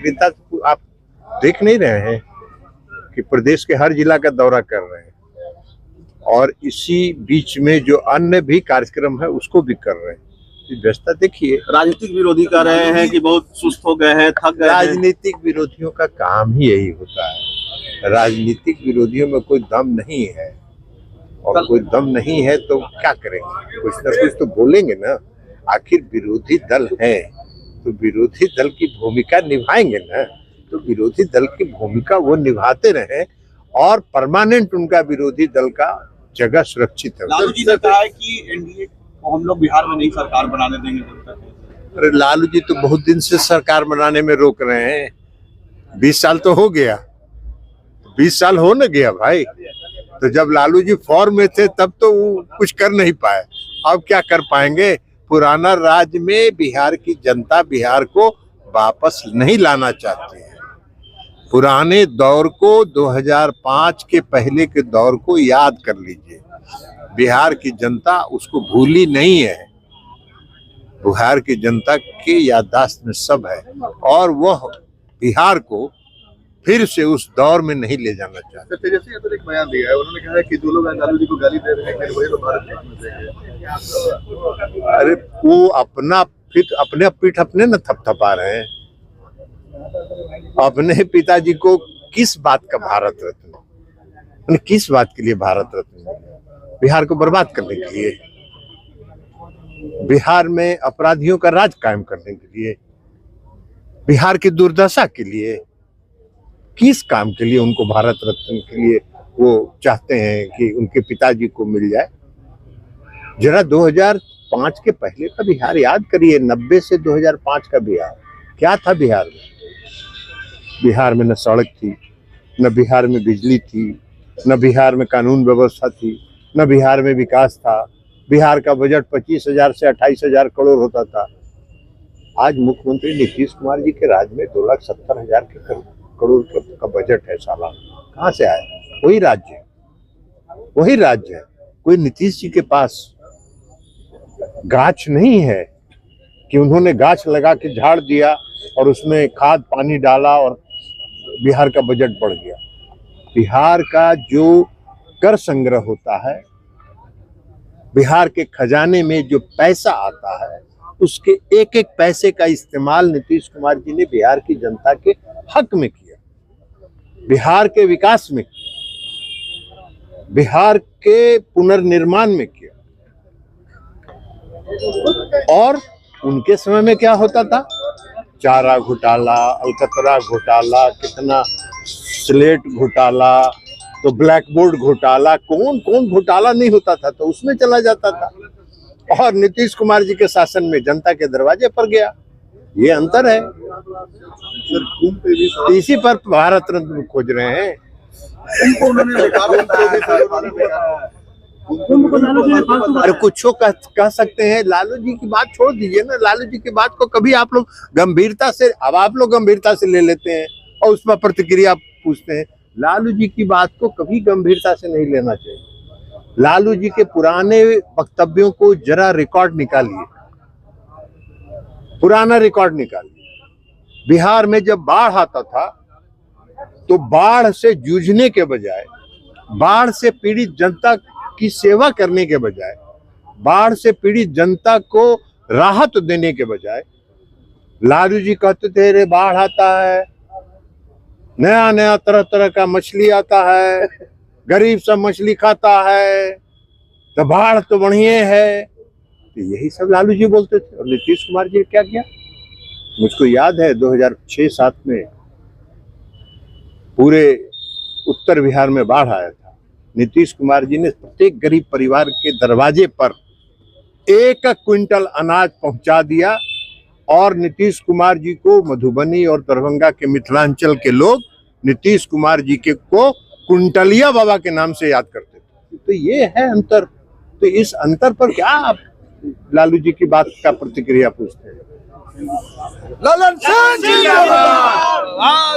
सक्रियता आप देख नहीं रहे हैं कि प्रदेश के हर जिला का दौरा कर रहे हैं, और इसी बीच में जो अन्य भी कार्यक्रम है उसको भी कर रहे हैं। व्यवस्था देखिए, राजनीतिक विरोधी कह रहे हैं कि बहुत सुस्त हो गए हैं, थक गए हैं। राजनीतिक विरोधियों का काम ही यही होता है। राजनीतिक विरोधियों में कोई दम नहीं है, और कोई दम नहीं है तो क्या करेंगे, कुछ ना कुछ तो बोलेंगे ना। आखिर विरोधी दल है तो विरोधी दल की भूमिका निभाएंगे ना, तो विरोधी दल की भूमिका वो निभाते रहे और परमानेंट उनका विरोधी दल का जगह सुरक्षित है। लालू जी ने कहा है कि एनडीए को हम लोग बिहार में नहीं सरकार बनाने देंगे जब तक। अरे लालू जी तो बहुत दिन से सरकार बनाने में रोक रहे हैं। 20 साल तो हो गया, 20 साल हो न गया भाई। तो जब लालू जी फॉर्म में थे तब तो वो कुछ कर नहीं पाए, अब क्या कर पाएंगे। पुराना राज में बिहार की जनता बिहार को वापस नहीं लाना चाहती है। पुराने दौर को, 2005 के पहले के दौर को याद कर लीजिए। बिहार की जनता उसको भूली नहीं है। बिहार की जनता के याददाश्त में सब है, और वह बिहार को फिर से उस दौर में नहीं ले जाना चाहते। तेजस्वी यादव ने एक बयान दिया है, उन्होंने कहा है कि जो लोग लालू जी को गाली दे रहे हैं वही लोग भारत देश में देंगे। अरे वो अपना अपने पीठ अपने न थपथपा रहे हैं। अपने पिताजी को किस बात का भारत रत्न, किस बात के लिए भारत रत्न? बिहार को बर्बाद करने के लिए, बिहार में अपराधियों का राज कायम करने के लिए, बिहार की दुर्दशा के लिए, किस काम के लिए उनको भारत रत्न के लिए वो चाहते हैं कि उनके पिताजी को मिल जाए? जरा 2005 के पहले का बिहार याद करिए। 90 से 2005 का बिहार क्या था? बिहार में न सड़क थी, न बिहार में बिजली थी, न बिहार में कानून व्यवस्था थी, न बिहार में विकास था। बिहार का बजट 25,000 से 28,000 करोड़ होता था। आज मुख्यमंत्री नीतीश कुमार जी के राज में 2,70,000 करोड़ का बजट है सालाना। कहाँ से आया? वही राज्य है। कोई नीतीश जी के पास गाछ नहीं है कि उन्होंने गाछ लगा के झाड़ दिया और उसमें खाद पानी डाला और बिहार का बजट बढ़ गया। बिहार का जो कर संग्रह होता है, बिहार के खजाने में जो पैसा आता है, उसके एक एक पैसे का इस्तेमाल नीतीश कुमार जी ने बिहार की जनता के हक में किया, बिहार के विकास में किया, बिहार के पुनर्निर्माण में किया। और उनके समय में क्या होता था? चारा घोटाला, अलकतरा घोटाला, कितना स्लेट घोटाला, तो ब्लैक बोर्ड घोटाला, कौन कौन घोटाला नहीं होता था, तो उसमें चला जाता था। और नीतीश कुमार जी के शासन में जनता के दरवाजे पर गया। ये अंतर है। इसी पर भारत रत्न खोज रहे हैं। अरे कुछ कह सकते हैं। लालू जी की बात छोड़ दीजिए ना। लालू जी की बात को कभी आप लोग गंभीरता से, अब आप लोग गंभीरता से ले लेते हैं और उस पर प्रतिक्रिया पूछते हैं। लालू जी की बात को कभी गंभीरता से नहीं लेना चाहिए। लालू जी के पुराने वक्तव्यों को जरा रिकॉर्ड निकालिए, पुराना रिकॉर्ड निकालिए। बिहार में जब बाढ़ आता था तो बाढ़ से जूझने के बजाय, बाढ़ से पीड़ित जनता की सेवा करने के बजाय, बाढ़ से पीड़ित जनता को राहत देने के बजाय, लालू जी कहते थे रे बाढ़ आता है, नया नया तरह तरह का मछली आता है, गरीब सब मछली खाता है, तो बाढ़ तो बढ़िया है। तो यही सब लालू जी बोलते थे। और नीतीश कुमार जी ने क्या किया? मुझको याद है 2006-07 में पूरे उत्तर बिहार में बाढ़ आया था। नीतीश कुमार जी ने प्रत्येक गरीब परिवार के दरवाजे पर 1 क्विंटल अनाज पहुंचा दिया। और नीतीश कुमार जी को मधुबनी और दरभंगा के मिथिलांचल के लोग नीतीश कुमार जी के को कुंटलिया बाबा के नाम से याद करते थे। तो ये है अंतर। तो इस अंतर पर क्या आप लालू जी की बात का प्रतिक्रिया पूछते हैं? ललन सिंह जिंदाबाद।